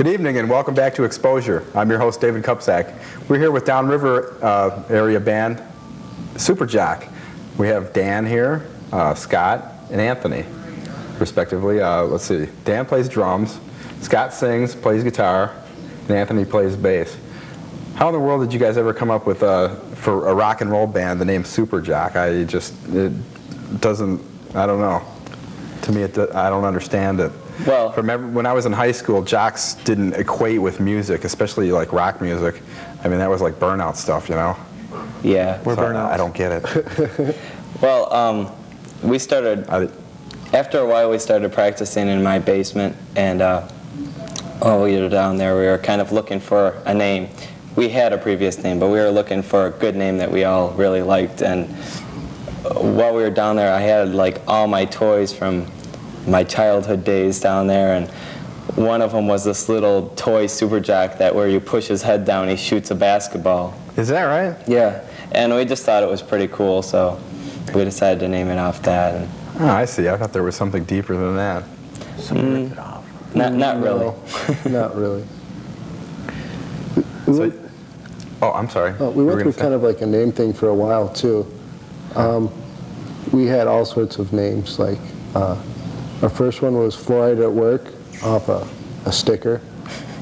Good evening and welcome back to Xposure. I'm your host David Kupczak. We're here with downriver area band Super Jock. We have Dan here, Scott, and Anthony, respectively. Let's see, Dan plays drums, Scott sings, plays guitar, and Anthony plays bass. How in the world did you guys ever come up with, for a rock and roll band, the name Super Jock? It doesn't, I don't know. To me, I don't understand it. Well, when I was in high school, jocks didn't equate with music, especially like rock music. I mean, that was like burnout stuff, you know? Yeah. We're burnout. I don't get it. Well, we started, after a while we started practicing in my basement, and while we were down there, we were kind of looking for a name. We had a previous name, but we were looking for a good name that we all really liked, and while we were down there, I had like all my toys from my childhood days down there, and one of them was this little toy Super Jock that where you push his head down, he shoots a basketball. Is that right? Yeah, and we just thought it was pretty cool, so we decided to name it off that. And oh, I see. I thought there was something deeper than that. Somebody ripped it off. Not really. Not really. Oh, I'm sorry. We went through kind of like a name thing for a while too. We had all sorts of names. Like our first one was Fluoride at Work, off a sticker.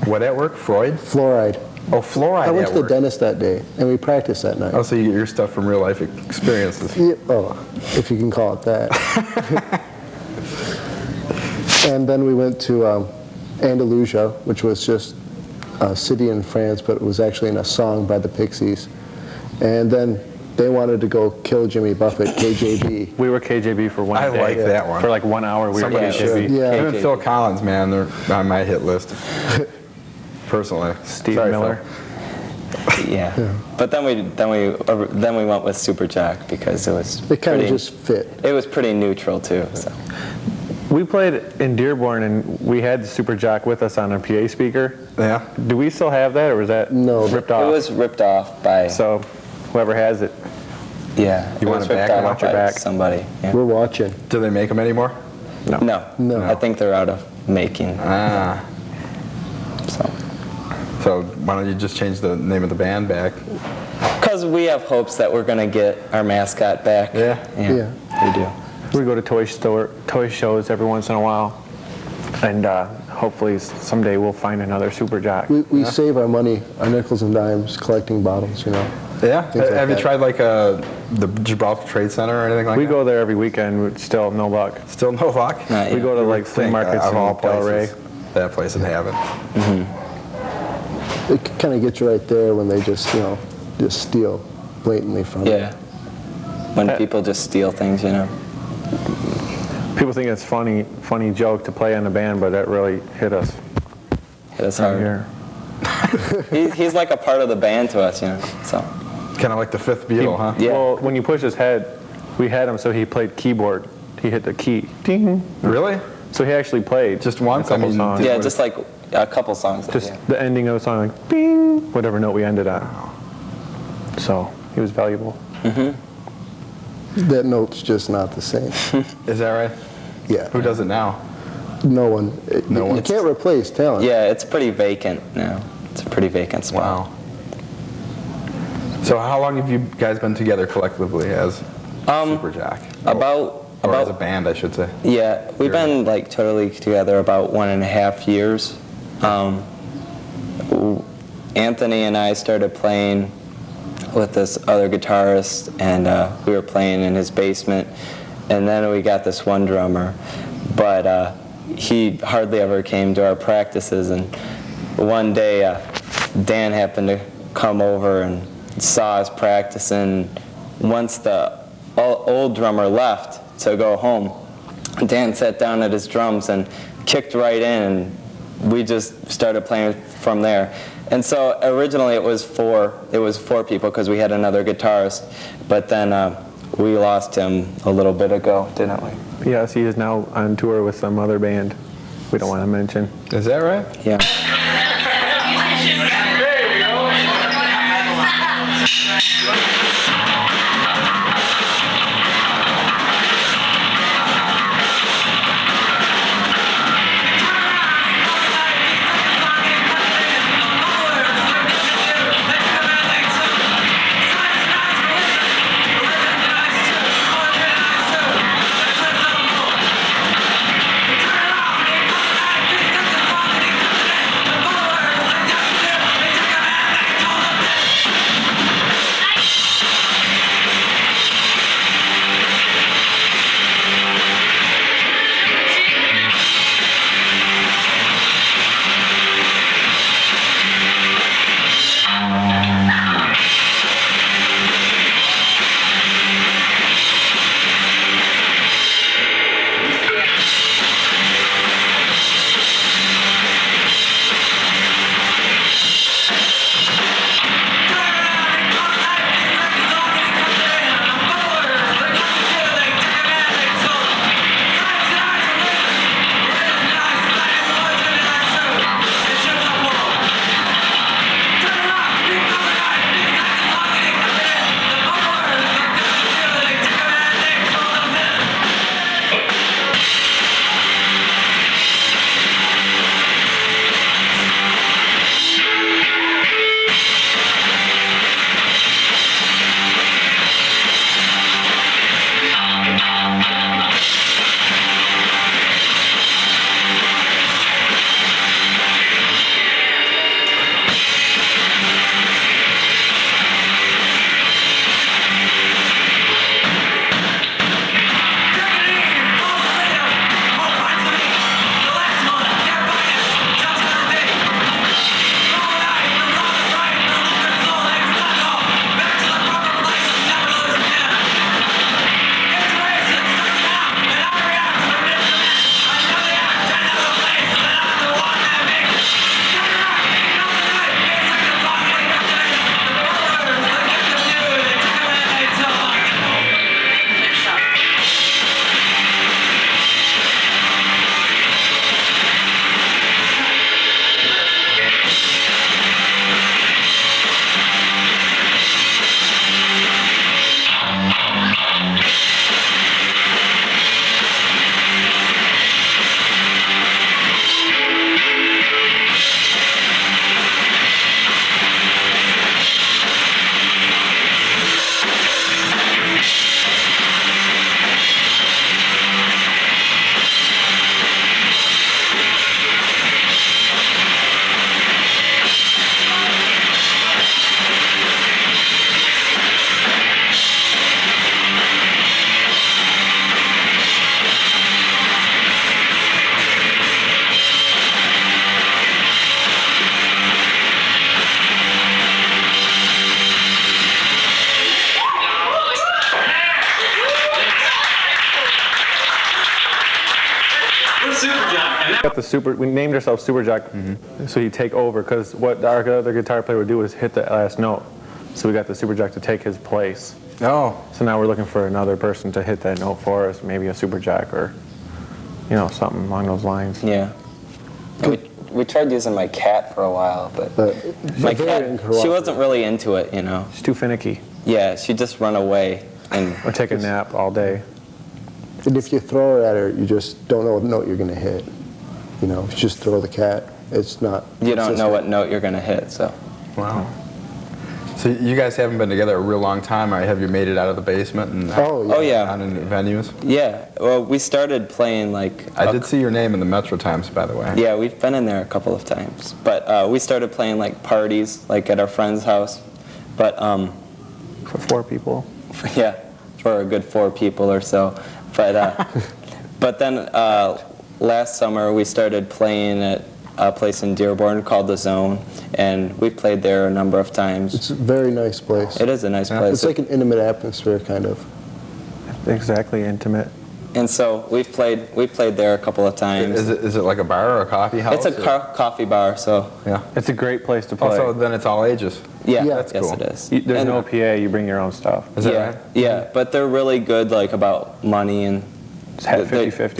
What at work? Freud? Fluoride. Oh, fluoride. I went to the dentist that day, and we practiced that night. Oh, so you get your stuff from real life experiences. Yeah, oh, if you can call it that. And then we went to Andalusia, which was just a city in France, but it was actually in a song by the Pixies. And then they wanted to go kill Jimmy Buffett, KJB. We were KJB for one day. I like that one. For like 1 hour, we were KJB. Yeah. Him and Phil Collins, man, they're on my hit list. Personally. Steve Sorry, Miller. Phil. Yeah. But then we went with Super Jock because it kind of just fit. It was pretty neutral too. So. We played in Dearborn, and we had the Super Jock with us on a PA speaker. Yeah. Do we still have that, or was that ripped off? It was ripped off by. So, whoever has it. Yeah. You want it back? Off Watch your by back. Somebody. Yeah. We're watching. Do they make them anymore? No. I think they're out of making. Ah. So why don't you just change the name of the band back? Because we have hopes that we're going to get our mascot back. Yeah. We do. We go to toy shows every once in a while, and hopefully someday we'll find another Super Jock. We save our money, our nickels and dimes, collecting bottles, you know. Yeah? Have you that. tried like the Gibraltar Trade Center or anything like that? We go there every weekend, with still no luck. Still no luck? Not We yet. go to like flea markets of all in Delray. places, that place would have it. It kind of gets you right there when they just, you know, just steal blatantly from you. Yeah. When people just steal things, you know. People think it's funny joke to play in a band, but that really hit us. Hit us hard. Here. He's like a part of the band to us, you know. So. Kind of like the fifth Beatle, huh? Yeah. Well, when you push his head, we had him so he played keyboard. He hit the key. Ding. Really? So he actually played Just once? a couple songs. Yeah, just like a couple songs. Just the ending of the song, like bing, whatever note we ended on. So he was valuable. That note's just not the same. Is that right? Yeah. Who does it now? No one. No one. You can't replace talent. Yeah, it's pretty vacant now. It's a pretty vacant spot. Wow. So how long have you guys been together collectively as Super Jock? Or as a band, I should say. Yeah, we've been like totally together about 1.5 years. Anthony and I started playing with this other guitarist, and we were playing in his basement, and then we got this one drummer, but he hardly ever came to our practices, and one day Dan happened to come over and saw us practicing. Once the old drummer left to go home, Dan sat down at his drums and kicked right in, and we just started playing from there. And so originally it was four people because we had another guitarist, but then we lost him a little bit ago, didn't we? Yes, he is now on tour with some other band we don't want to mention. Is that right? Yeah. Super Jock. And that We named ourselves Super Jock, so you take over, because what our other guitar player would do is hit the last note. So we got the Super Jock to take his place. Oh. So now we're looking for another person to hit that note for us, maybe a Super Jock or, you know, something along those lines. Yeah. We tried using my cat for a while, but my cat, she wasn't really into it, you know. She's too finicky. Yeah, she'd just run away and Or take a nap all day. And if you throw it at her, you just don't know what note you're going to hit. You know, if you just throw the cat, it's not you don't know consistent. what note you're going to hit, so. Wow. So you guys haven't been together a real long time, or have you made it out of the basement and Oh, yeah. out in venues? Yeah, well, we started playing like... I did see your name in the Metro Times, by the way. Yeah, we've been in there a couple of times. But we started playing like parties, like at our friend's house. But, For 4 people. yeah, for a good 4 people or so. But, but then last summer we started playing at a place in Dearborn called The Zone, and we played there a number of times. It's a very nice place. It is a nice place. It's like an intimate atmosphere, kind of. Exactly, intimate. And so we played there a couple of times. Is it like a bar or a coffee house? It's a coffee bar, so Yeah. It's a great place to play. Also, then it's all ages. yeah, Yeah. That's yes cool. it is. There's And- no PA, you bring your own stuff. Is that yeah, right? yeah, but they're really good, like about money and It's had they 50-50.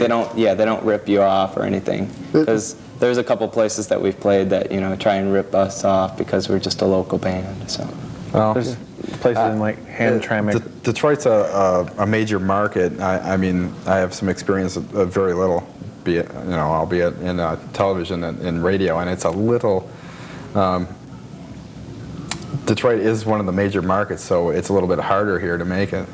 they don't rip you off or anything. Because there's a couple places that we've played that try and rip us off because we're just a local band. So Well, There's places in like Hamtramck. Detroit's a major market. I mean, I have some experience of very little, albeit in television and radio, and it's a little. Detroit is one of the major markets, so it's a little bit harder here to make it.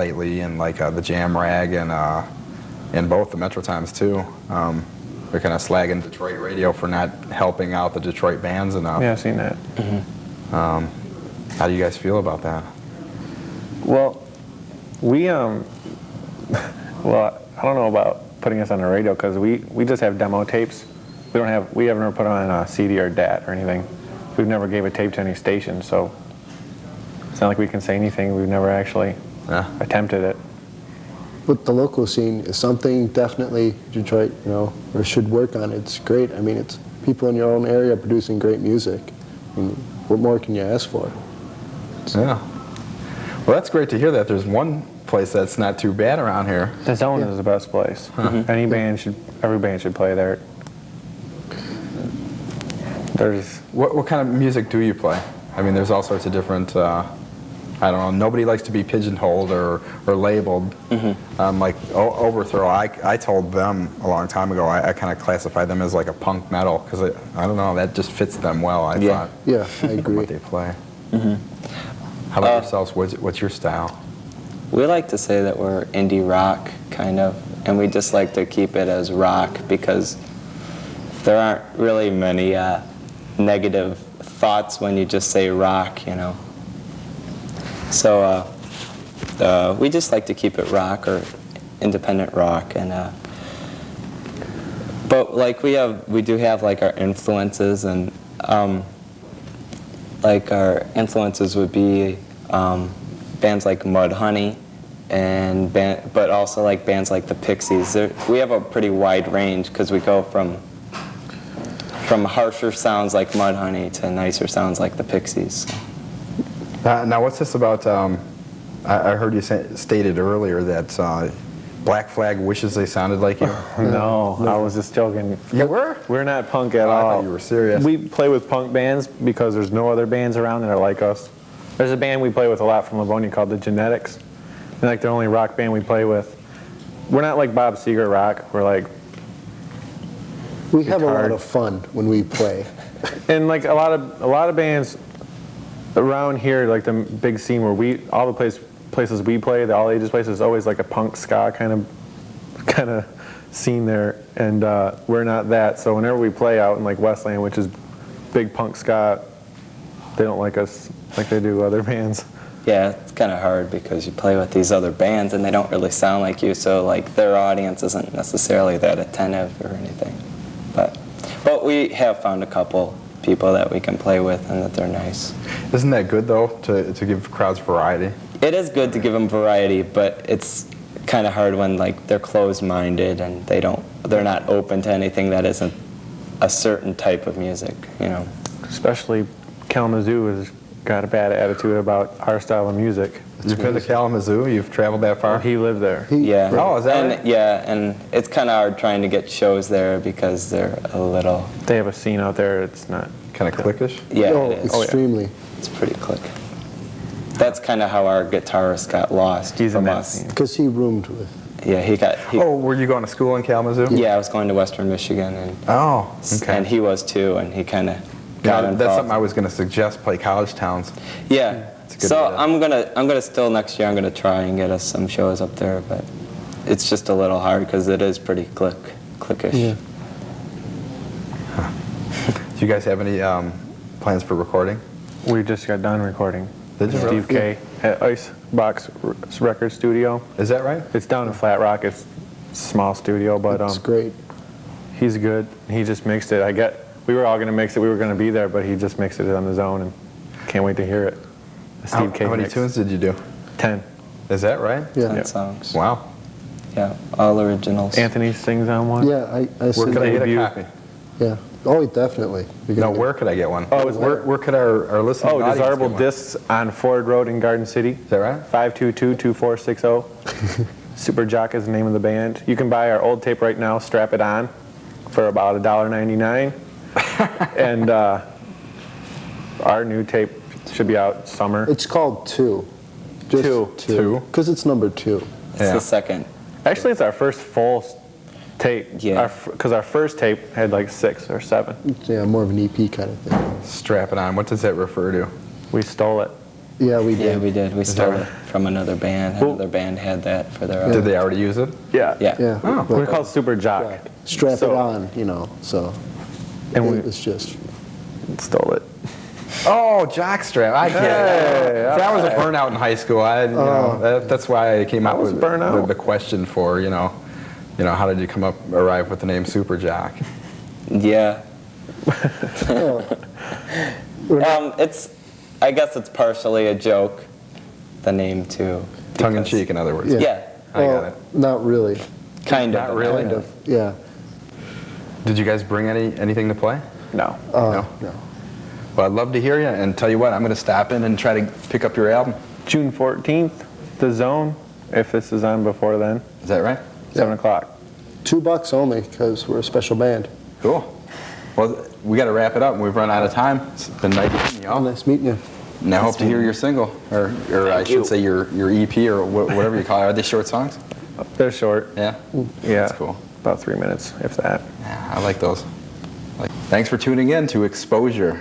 lately, and like the Jam Rag and both the Metro Times too. They're kind of slagging Detroit radio for not helping out the Detroit bands enough. Yeah, I've seen that. How do you guys feel about that? Well, we well, I don't know about putting us on the radio because we just have demo tapes. We haven't ever put on a CD or DAT or anything. We've never gave a tape to any station, so it's not like we can say anything. We've never actually attempted it. But the local scene is something definitely Detroit, or should work on. It's great. I mean, it's people in your own area producing great music. I mean, what more can you ask for? Yeah. Well, that's great to hear that there's one place that's not too bad around here. The Zone is the best place. Every band should play there. There's What kind of music do you play? I mean, there's all sorts of different. I don't know. Nobody likes to be pigeonholed or labeled. Like Overthrow, I told them a long time ago. I kind of classify them as like a punk metal because I don't know, that just fits them well. I thought. Yeah, I agree. What they play. How about yourselves? What's your style? We like to say that we're indie rock, kind of, and we just like to keep it as rock because there aren't really many negative thoughts when you just say rock, So we just like to keep it rock or independent rock, and but like we do have like our influences, and like our influences would be bands like Mudhoney, but also like bands like the Pixies. We have a pretty wide range because we go from harsher sounds like Mudhoney to nicer sounds like the Pixies. Now, what's this about? I heard you stated earlier that Black Flag wishes they sounded like you. no, I was just joking. You were? We're not punk at I all. thought you were serious. We play with punk bands because there's no other bands around that are like us. There's a band we play with a lot from Livonia called the Genetics. They're like the only rock band we play with. We're not like Bob Seger rock. We're like We have a lot guitar. of fun when we play. And like a lot of bands around here, like the big scene where all the places we play, the all ages places, is always like a punk ska kind of scene there, and we're not that. So whenever we play out in like Westland, which is big punk ska, they don't like us like they do other bands. Yeah, it's kind of hard because you play with these other bands and they don't really sound like you, so like their audience isn't necessarily that attentive or anything. But we have found a couple people that we can play with and that they're nice. Isn't that good though to give crowds variety? It is good to give them variety, but it's kind of hard when like they're closed-minded and they're not open to anything that isn't a certain type of music, Especially Kalamazoo has got a bad attitude about our style of music. You've been to Kalamazoo? You've traveled that far? He lived there. Yeah. Oh, is that and, right? Yeah, and it's kind of hard trying to get shows there because they're a little... They have a scene out there. It's not Kind of cliquish? Yeah, No, it is. extremely. It's pretty click. That's kind of how our guitarist got lost He's in from that us. scene. Because he roomed with. Yeah, Oh, were you going to school in Kalamazoo? Yeah, I was going to Western Michigan, and Oh, okay. and he was too, and he kind of Yeah, got involved. that's something I was going to suggest, play college towns. Yeah. It's a good So idea. I'm gonna still next year I'm gonna try and get us some shows up there, but it's just a little hard because it is pretty clickish. Yeah. Do you guys have any plans for recording? We just got done recording. Did you Steve really? K at Icebox Record Studio. Is that right? It's down in Flat Rock. It's a small studio, but It's great. he's good. He just mixed it. We were all going to mix it. We were going to be there, but he just mixed it on his own, and can't wait to hear it. The Steve K How many mix. tunes did you do? 10. Is that right? Yeah. 10 songs. Wow. Yeah, all originals. Anthony sings on one. Yeah, I Where sing could I get a Debut. copy? Yeah. Oh, definitely. You're No, gonna where could I get one? Oh, it's where could our listening Oh, audience Desirable get one? Discs on Ford Road in Garden City. Is that right? 522-2460. Super Jock is the name of the band. You can buy our old tape right now, Strap It On, for about $1.99. And our new tape should be out summer. It's called Two. Just Two. Two? Because it's number 2. It's Yeah. the second. Actually, it's our first full tape. Yeah. Because our first tape had like 6 or 7. Yeah, more of an EP kind of thing. Strap it on. What does that refer to? We stole it. Yeah, we did. Yeah, we did. We Is that stole right? it. from another band. Well- Another band had that for their. Did they already use it? Yeah. Yeah. Yeah. Oh. but, We're called Super Jock. strap it So- on, you know. So And it we was just. stole it. Oh, jockstrap. I get it. That was a burnout in high school. That's why I came out was with burnout. the question for, how did you arrive with the name Super Jock? Yeah. Oh, I guess it's partially a joke, the name too. Tongue in because- cheek, in other words. Yeah. Yeah, I got it. Not really. kind of. Not really? Kind of. Yeah. Did you guys bring anything to play? No. No. No. Well, I'd love to hear you, and tell you what, I'm going to stop in and try to pick up your album. June 14th, The Zone, if this is on before then, Is that right? 7 o'clock. $2 only because we're a special band. Cool. Well, we got to wrap it up. We've run out of time. It's been nice meeting you all. Nice meeting you. And I hope to hear your single, or I should say your EP, or whatever you call it. Are they short songs? They're short. Yeah? Yeah. That's cool. About 3 minutes, if that. Yeah, I like those. Thanks for tuning in to Xposure.